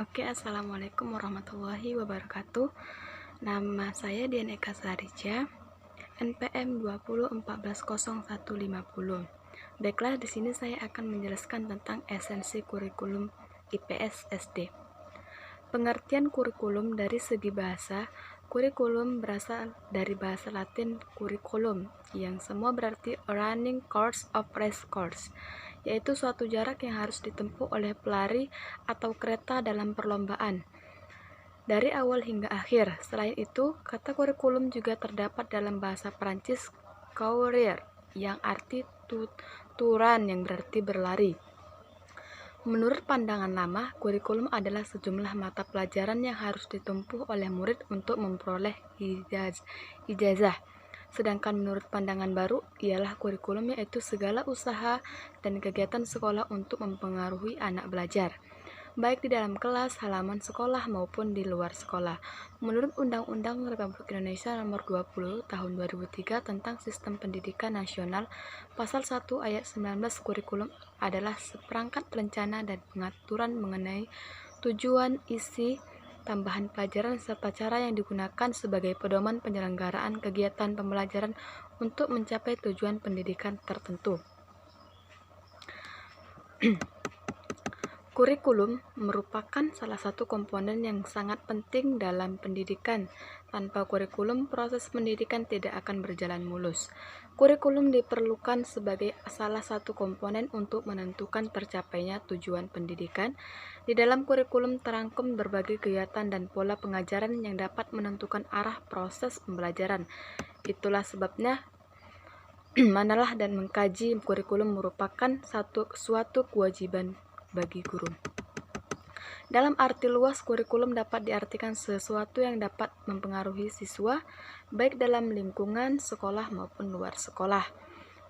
Oke, assalamualaikum warahmatullahi wabarakatuh. Nama saya Dian Eka Sarija, NPM 20140150. Baiklah, di sini saya akan menjelaskan tentang esensi kurikulum IPS SD. Pengertian kurikulum dari segi bahasa, kurikulum berasal dari bahasa Latin curriculum, yang semua berarti a running course of race course, yaitu suatu jarak yang harus ditempuh oleh pelari atau kereta dalam perlombaan dari awal hingga akhir. Selain itu, kata kurikulum juga terdapat dalam bahasa Prancis courir, yang arti tuturan, yang berarti berlari. Menurut pandangan lama, kurikulum adalah sejumlah mata pelajaran yang harus ditempuh oleh murid untuk memperoleh ijazah. Sedangkan menurut pandangan baru, ialah kurikulum yaitu segala usaha dan kegiatan sekolah untuk mempengaruhi anak belajar, baik di dalam kelas, halaman sekolah, maupun di luar sekolah. Menurut Undang-Undang Republik Indonesia Nomor 20 Tahun 2003 tentang Sistem Pendidikan Nasional, Pasal 1 Ayat 19, kurikulum adalah seperangkat rencana dan pengaturan mengenai tujuan, isi, tambahan pelajaran, serta cara yang digunakan sebagai pedoman penyelenggaraan kegiatan pembelajaran untuk mencapai tujuan pendidikan tertentu. Kurikulum merupakan salah satu komponen yang sangat penting dalam pendidikan. Tanpa kurikulum, proses pendidikan tidak akan berjalan mulus. Kurikulum diperlukan sebagai salah satu komponen untuk menentukan tercapainya tujuan pendidikan. Di dalam kurikulum terangkum berbagai kegiatan dan pola pengajaran yang dapat menentukan arah proses pembelajaran. Itulah sebabnya manalah dan mengkaji kurikulum merupakan suatu kewajiban bagi guru. Dalam arti luas, kurikulum dapat diartikan sesuatu yang dapat mempengaruhi siswa, baik dalam lingkungan sekolah maupun luar sekolah.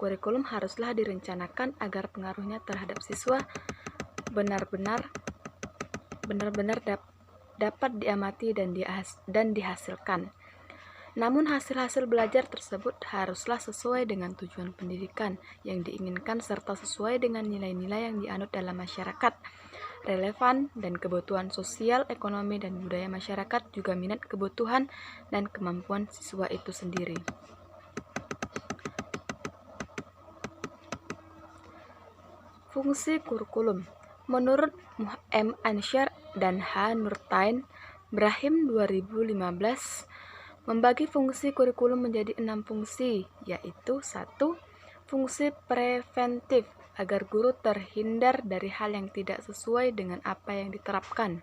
Kurikulum haruslah direncanakan agar pengaruhnya terhadap siswa benar-benar dapat diamati dan dihasilkan. Namun hasil-hasil belajar tersebut haruslah sesuai dengan tujuan pendidikan yang diinginkan serta sesuai dengan nilai-nilai yang dianut dalam masyarakat, relevan dan kebutuhan sosial, ekonomi, dan budaya masyarakat, juga minat, kebutuhan, dan kemampuan siswa itu sendiri. Fungsi kurikulum. Menurut M. Ansyar dan H. Nurtain Brahim 2015, membagi fungsi kurikulum menjadi 6 fungsi, yaitu 1. Fungsi preventif, agar guru terhindar dari hal yang tidak sesuai dengan apa yang diterapkan.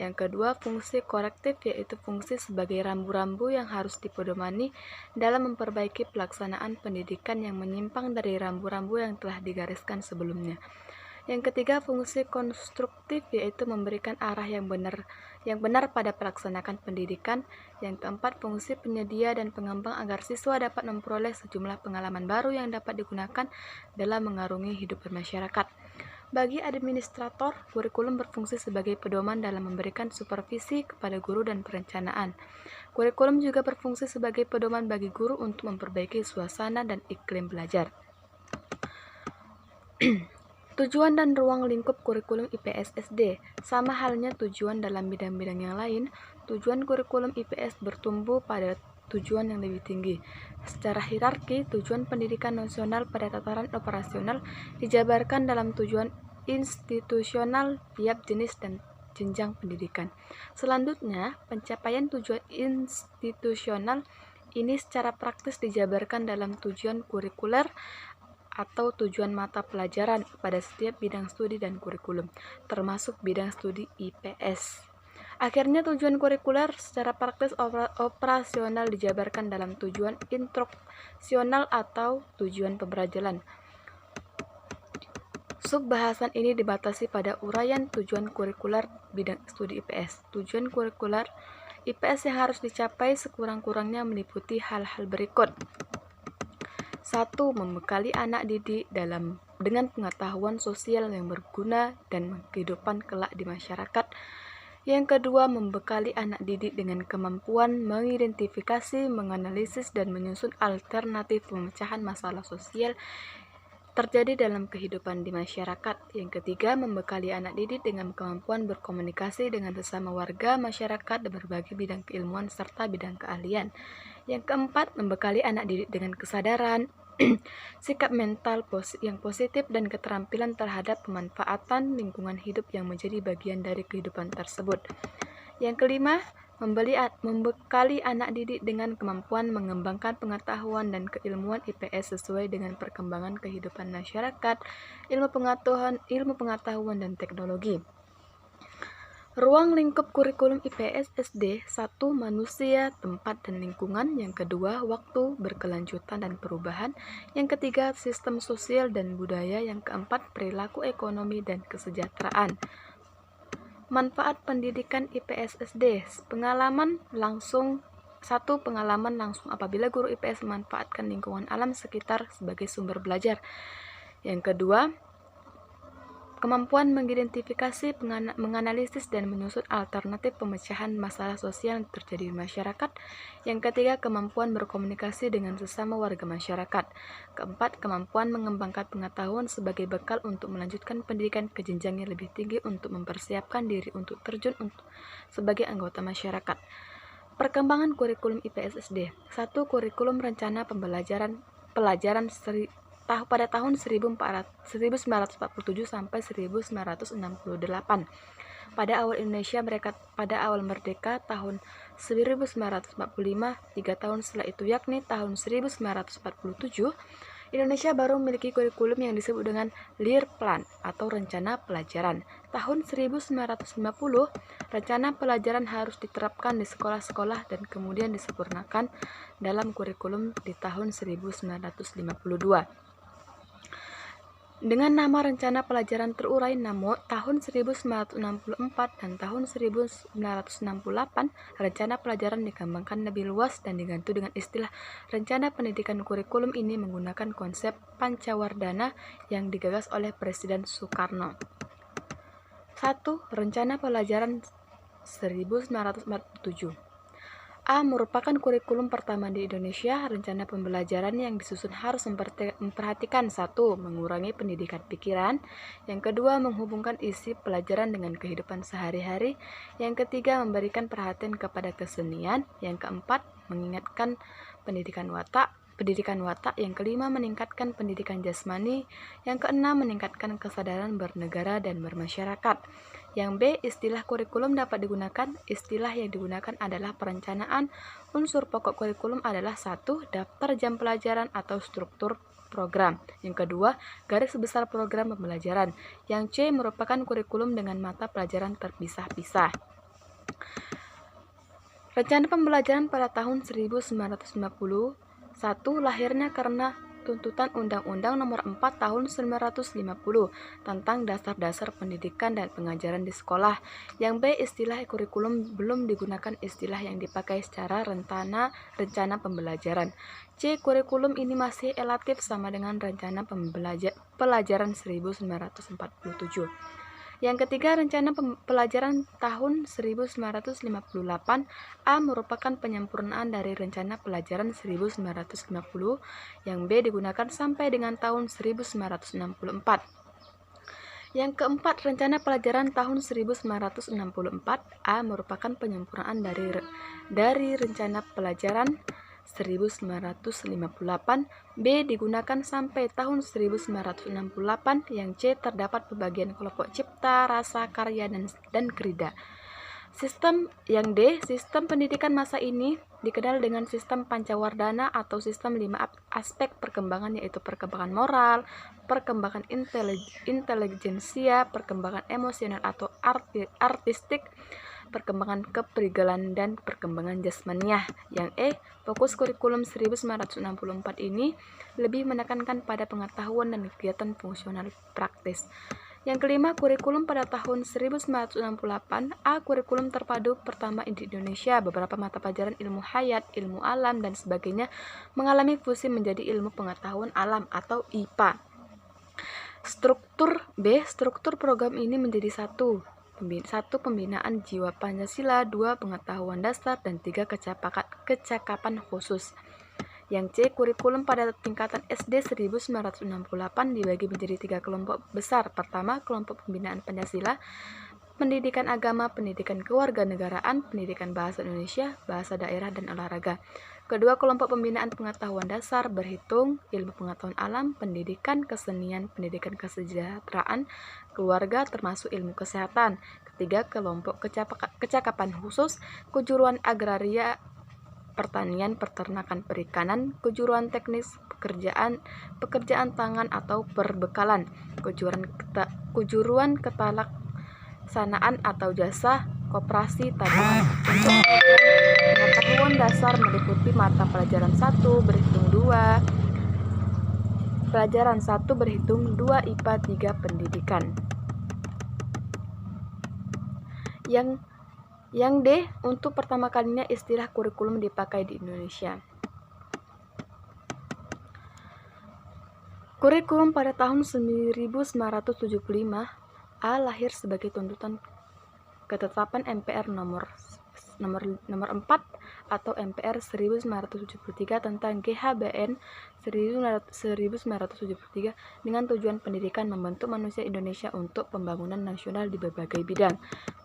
Yang kedua, fungsi korektif, yaitu fungsi sebagai rambu-rambu yang harus dipedomani dalam memperbaiki pelaksanaan pendidikan yang menyimpang dari rambu-rambu yang telah digariskan sebelumnya. Yang ketiga, fungsi konstruktif, yaitu memberikan arah yang benar pada pelaksanaan pendidikan. Yang keempat, fungsi penyedia dan pengembang agar siswa dapat memperoleh sejumlah pengalaman baru yang dapat digunakan dalam mengarungi hidup bermasyarakat. Bagi administrator, kurikulum berfungsi sebagai pedoman dalam memberikan supervisi kepada guru dan perencanaan. Kurikulum juga berfungsi sebagai pedoman bagi guru untuk memperbaiki suasana dan iklim belajar. Tujuan dan ruang lingkup kurikulum IPS SD. Sama halnya tujuan dalam bidang-bidang yang lain, tujuan kurikulum IPS bertumbuh pada tujuan yang lebih tinggi. Secara hierarki, tujuan pendidikan nasional pada tataran operasional dijabarkan dalam tujuan institusional tiap jenis dan jenjang pendidikan. Selanjutnya, pencapaian tujuan institusional ini secara praktis dijabarkan dalam tujuan kurikuler atau tujuan mata pelajaran pada setiap bidang studi dan kurikulum, termasuk bidang studi IPS. Akhirnya, tujuan kurikuler secara praktis operasional dijabarkan dalam tujuan instruksional atau tujuan pembelajaran. Subbahasan ini dibatasi pada uraian tujuan kurikuler bidang studi IPS. Tujuan kurikuler IPS yang harus dicapai sekurang-kurangnya meliputi hal-hal berikut. 1. Membekali anak didik dengan pengetahuan sosial yang berguna dan kehidupan kelak di masyarakat. Yang kedua, membekali anak didik dengan kemampuan mengidentifikasi, menganalisis, dan menyusun alternatif pemecahan masalah sosial terjadi dalam kehidupan di masyarakat. Yang ketiga, membekali anak didik dengan kemampuan berkomunikasi dengan sesama warga masyarakat dan berbagai bidang keilmuan serta bidang keahlian. Yang keempat, membekali anak didik dengan kesadaran, sikap mental yang positif dan keterampilan terhadap pemanfaatan lingkungan hidup yang menjadi bagian dari kehidupan tersebut. Yang kelima, membekali anak didik dengan kemampuan mengembangkan pengetahuan dan keilmuan IPS sesuai dengan perkembangan kehidupan masyarakat, ilmu pengetahuan dan teknologi. Ruang lingkup kurikulum IPS SD: 1. Manusia, tempat, dan lingkungan. Yang kedua, waktu, berkelanjutan, dan perubahan. Yang ketiga, sistem sosial dan budaya. Yang keempat, perilaku ekonomi dan kesejahteraan. Manfaat pendidikan IPS SD: pengalaman langsung. 1. Pengalaman langsung apabila guru IPS memanfaatkan lingkungan alam sekitar sebagai sumber belajar. Yang kedua, kemampuan mengidentifikasi, menganalisis, dan menyusun alternatif pemecahan masalah sosial yang terjadi di masyarakat. Yang ketiga, kemampuan berkomunikasi dengan sesama warga masyarakat. Keempat, kemampuan mengembangkan pengetahuan sebagai bekal untuk melanjutkan pendidikan ke jenjang yang lebih tinggi untuk mempersiapkan diri untuk terjun sebagai anggota masyarakat. Perkembangan kurikulum IPS SD: 1. Kurikulum rencana pelajaran pada tahun 1947 sampai 1968. Pada awal merdeka tahun 1945, 3 tahun setelah itu yakni tahun 1947, Indonesia baru memiliki kurikulum yang disebut dengan Leerplan atau rencana pelajaran. Tahun 1950, rencana pelajaran harus diterapkan di sekolah-sekolah dan kemudian disempurnakan dalam kurikulum di tahun 1952. Dengan nama rencana pelajaran terurai, namun tahun 1964 dan tahun 1968, rencana pelajaran dikembangkan lebih luas dan diganti dengan istilah rencana pendidikan. Kurikulum ini menggunakan konsep Pancawardhana yang digagas oleh Presiden Soekarno. 1. Rencana pelajaran 1947. A. Merupakan kurikulum pertama di Indonesia. Rencana pembelajaran yang disusun harus memperhatikan 1. Mengurangi pendidikan pikiran. Yang kedua, menghubungkan isi pelajaran dengan kehidupan sehari-hari. Yang ketiga, memberikan perhatian kepada kesenian. Yang keempat, mengingatkan pendidikan watak. Yang kelima, meningkatkan pendidikan jasmani. Yang keenam, meningkatkan kesadaran bernegara dan bermasyarakat. Yang B. Istilah kurikulum dapat digunakan. Istilah yang digunakan adalah perencanaan. Unsur pokok kurikulum adalah 1. Daftar jam pelajaran atau struktur program. Yang kedua, garis besar program pembelajaran. Yang C. Merupakan kurikulum dengan mata pelajaran terpisah-pisah. Rencana pembelajaran pada tahun 1950. 1. Lahirnya karena tuntutan Undang-Undang Nomor 4 Tahun 1950 tentang dasar-dasar pendidikan dan pengajaran di sekolah. Yang B. Istilah kurikulum belum digunakan istilah yang dipakai secara rencana pembelajaran. C. Kurikulum ini masih relatif sama dengan rencana pelajaran 1947. Yang ketiga, rencana pelajaran tahun 1958. A. Merupakan penyempurnaan dari rencana pelajaran 1950. Yang B. Digunakan sampai dengan tahun 1964. Yang keempat, rencana pelajaran tahun 1964. A. Merupakan penyempurnaan dari rencana pelajaran 1958. B. Digunakan sampai tahun 1968. Yang C. Terdapat pembagian kelompok cipta, rasa, karya, dan krida. Sistem pendidikan masa ini dikenal dengan sistem Pancawardhana atau sistem 5 aspek perkembangan, yaitu perkembangan moral, perkembangan intelijensia, perkembangan emosional atau artistik, perkembangan kepribadian, dan perkembangan jasmaniah. Yang E. Fokus kurikulum 1964 ini lebih menekankan pada pengetahuan dan kegiatan fungsional praktis. Yang kelima, kurikulum pada tahun 1968. A. Kurikulum terpadu pertama di Indonesia. Beberapa mata pelajaran ilmu hayat, ilmu alam, dan sebagainya mengalami fusi menjadi ilmu pengetahuan alam atau IPA. Struktur program ini menjadi 1. Pembinaan jiwa Pancasila, 2. Pengetahuan dasar, dan 3. Kecakapan khusus. Yang C, kurikulum pada tingkatan SD 1968 dibagi menjadi 3 kelompok besar. Pertama, kelompok pembinaan Pancasila, pendidikan agama, pendidikan kewarganegaraan, pendidikan bahasa Indonesia, bahasa daerah, dan olahraga. Kedua, kelompok pembinaan pengetahuan dasar, berhitung, ilmu pengetahuan alam, pendidikan kesenian, pendidikan kesejahteraan, keluarga, termasuk ilmu kesehatan. Ketiga, kelompok kecakapan khusus, kejuruan agraria, pertanian, peternakan, perikanan, kejuruan teknis, pekerjaan tangan atau perbekalan, kejuruan ketalaksanaan atau jasa, koperasi, tabungan. Untuk pengetahuan dasar meliputi mata pelajaran 1 berhitung 2, pelajaran 1 berhitung, 2 IPA, 3 pendidikan. Yang D, untuk pertama kalinya istilah kurikulum dipakai di Indonesia. Kurikulum pada tahun 1975 A lahir sebagai tuntutan ketetapan MPR nomor 4 atau MPR 1973 tentang GHBN 1973 dengan tujuan pendidikan membentuk manusia Indonesia untuk pembangunan nasional di berbagai bidang.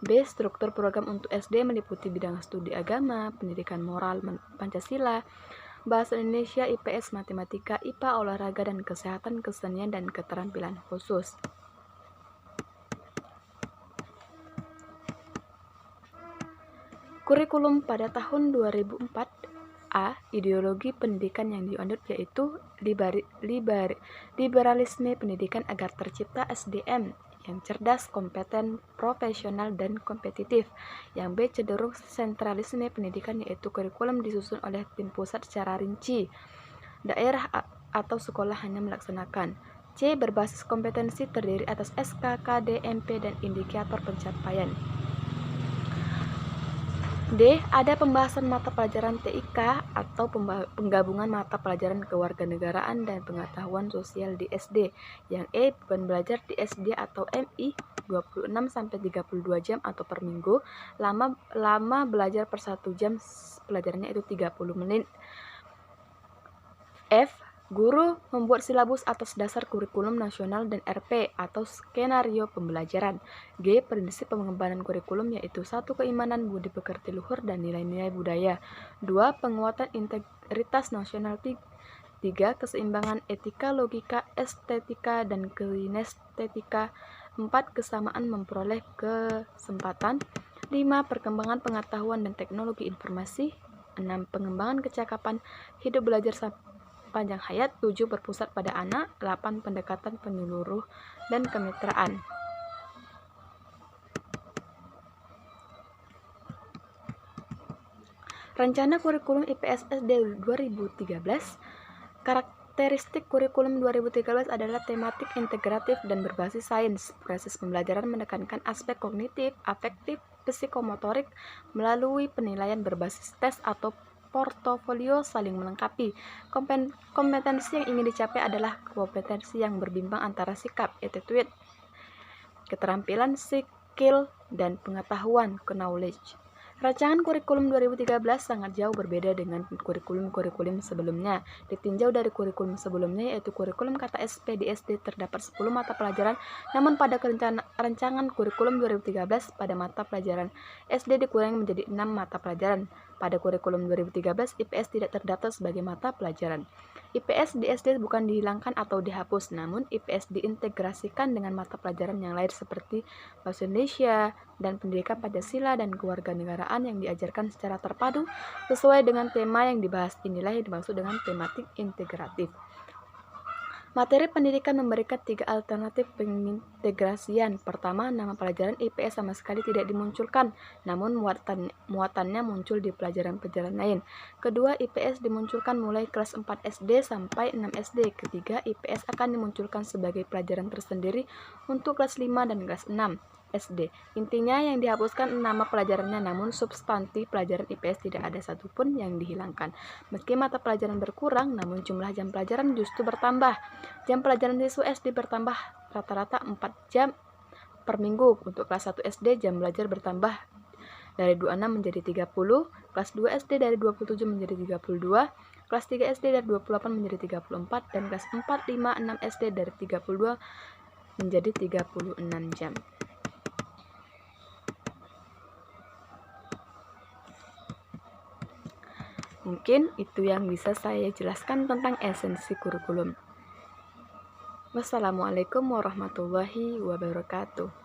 B, struktur program untuk SD meliputi bidang studi agama, pendidikan moral Pancasila, bahasa Indonesia, IPS, matematika, IPA, olahraga dan kesehatan, kesenian dan keterampilan khusus. Kurikulum pada tahun 2004 A, ideologi pendidikan yang dianut yaitu liberalisme pendidikan agar tercipta SDM yang cerdas, kompeten, profesional, dan kompetitif. Yang B, cenderung sentralisme pendidikan yaitu kurikulum disusun oleh tim pusat secara rinci, daerah atau sekolah hanya melaksanakan. C, berbasis kompetensi terdiri atas SK, KD, MP, dan indikator pencapaian. D, ada pembahasan mata pelajaran TIK atau penggabungan mata pelajaran kewarganegaraan dan pengetahuan sosial di SD. Yang E, beban belajar di SD atau MI 26-32 jam atau per minggu. Lama belajar per 1 jam pelajarannya itu 30 menit. F, guru membuat silabus atas dasar kurikulum nasional dan RP atau skenario pembelajaran. G, prinsip pengembangan kurikulum yaitu 1, keimanan budi pekerti luhur dan nilai-nilai budaya. 2, penguatan integritas nasional. 3, keseimbangan etika, logika, estetika, dan kinestetika. 4, kesamaan memperoleh kesempatan. 5, perkembangan pengetahuan dan teknologi informasi. 6, pengembangan kecakapan hidup belajar panjang hayat. 7, berpusat pada anak. 8, pendekatan penyeluruh dan kemitraan. Rencana Kurikulum IPS SD 2013. Karakteristik kurikulum 2013 adalah tematik integratif dan berbasis sains. Proses pembelajaran menekankan aspek kognitif, afektif, psikomotorik melalui penilaian berbasis tes atau portofolio saling melengkapi. Kompetensi yang ingin dicapai adalah kompetensi yang berbimbang antara sikap, attitude, keterampilan, skill, dan pengetahuan, knowledge. Rancangan kurikulum 2013 sangat jauh berbeda dengan kurikulum sebelumnya. Ditinjau dari kurikulum sebelumnya yaitu kurikulum kata SP di SD terdapat 10 mata pelajaran, namun pada rancangan kurikulum 2013 pada mata pelajaran SD dikurangi menjadi 6 mata pelajaran. Pada kurikulum 2013, IPS tidak terdaftar sebagai mata pelajaran. IPS di SD bukan dihilangkan atau dihapus, namun IPS diintegrasikan dengan mata pelajaran yang lain seperti bahasa Indonesia dan pendidikan Pancasila dan kewarganegaraan yang diajarkan secara terpadu sesuai dengan tema yang dibahas. Inilah yang dimaksud dengan tematik integratif. Materi pendidikan memberikan 3 alternatif pengintegrasian. Pertama, nama pelajaran IPS sama sekali tidak dimunculkan, namun muatannya muncul di pelajaran-pelajaran lain. Kedua, IPS dimunculkan mulai kelas 4 SD sampai 6 SD. Ketiga, IPS akan dimunculkan sebagai pelajaran tersendiri untuk kelas 5 dan kelas 6 SD. Intinya yang dihapuskan nama pelajarannya, namun substansi pelajaran IPS tidak ada satupun yang dihilangkan. Meski mata pelajaran berkurang, namun jumlah jam pelajaran justru bertambah. Jam pelajaran siswa SD bertambah rata-rata 4 jam per minggu. Untuk kelas 1 SD jam belajar bertambah dari 26 menjadi 30, kelas 2 SD dari 27 menjadi 32, Kelas 3 SD dari 28 menjadi 34, dan kelas 4, 5, 6 SD dari 32 menjadi 36 jam. Mungkin itu yang bisa saya jelaskan tentang esensi kurikulum. Wassalamualaikum warahmatullahi wabarakatuh.